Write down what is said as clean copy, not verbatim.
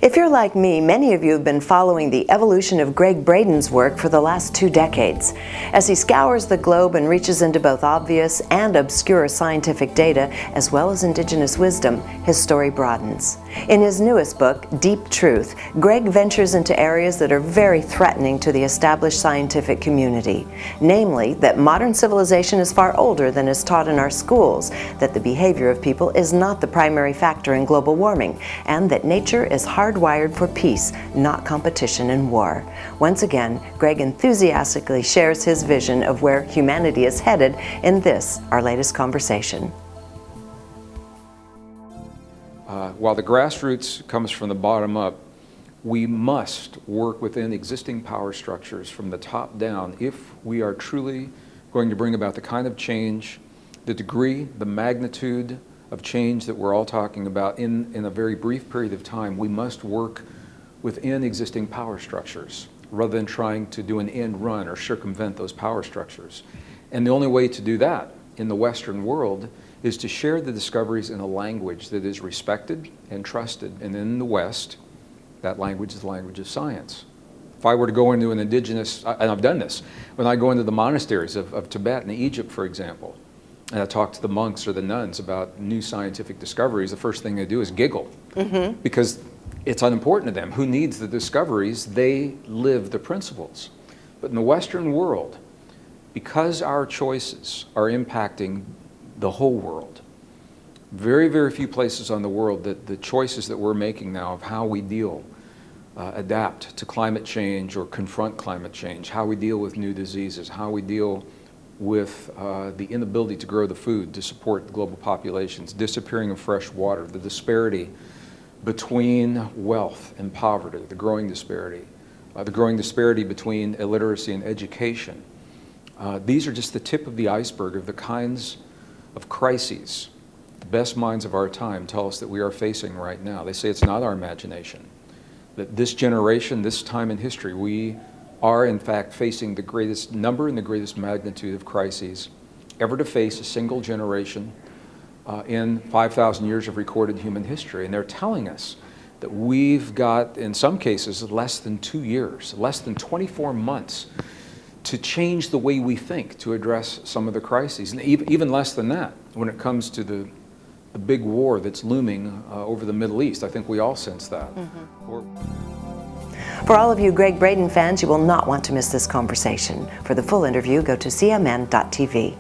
If you're like me, many of you have been following the evolution of Gregg Braden's work for the last 2 decades. As he scours the globe and reaches into both obvious and obscure scientific data, as well as indigenous wisdom, his story broadens. In his newest book, Deep Truth, Gregg ventures into areas that are very threatening to the established scientific community. Namely, that modern civilization is far older than is taught in our schools, that the behavior of people is not the primary factor in global warming, and that nature is hardwired for peace, not competition and war. Once again, Gregg enthusiastically shares his vision of where humanity is headed in this, our latest conversation. While the grassroots comes from the bottom up, we must work within existing power structures from the top down if we are truly going to bring about the kind of change, the degree, the magnitude of change that we're all talking about in a very brief period of time. We must work within existing power structures rather than trying to do an end run or circumvent those power structures. And the only way to do that in the Western world is to share the discoveries in a language that is respected and trusted. And in the West, that language is the language of science. If I were to go into an indigenous, and I've done this, when I go into the monasteries of Tibet and Egypt, for example, and I talk to the monks or the nuns about new scientific discoveries, the first thing they do is giggle, because it's unimportant to them. Who needs the discoveries? They live the principles. But in the Western world, because our choices are impacting the whole world, very, very few places on the world that the choices that we're making now of how we deal, adapt to climate change or confront climate change, how we deal with new diseases, how we deal with the inability to grow the food to support global populations, disappearing of fresh water, the disparity between wealth and poverty, the growing disparity between illiteracy and education. These are just the tip of the iceberg of the kinds of crises the best minds of our time tell us that we are facing right now. They say it's not our imagination, that this generation, this time in history, we are in fact facing the greatest number and the greatest magnitude of crises ever to face a single generation in 5,000 years of recorded human history. And they're telling us that we've got, in some cases, less than 2 years, less than 24 months to change the way we think to address some of the crises. And even less than that when it comes to the big war that's looming over the Middle East. I think we all sense that. For all of you Gregg Braden fans, you will not want to miss this conversation. For the full interview, go to cmn.tv.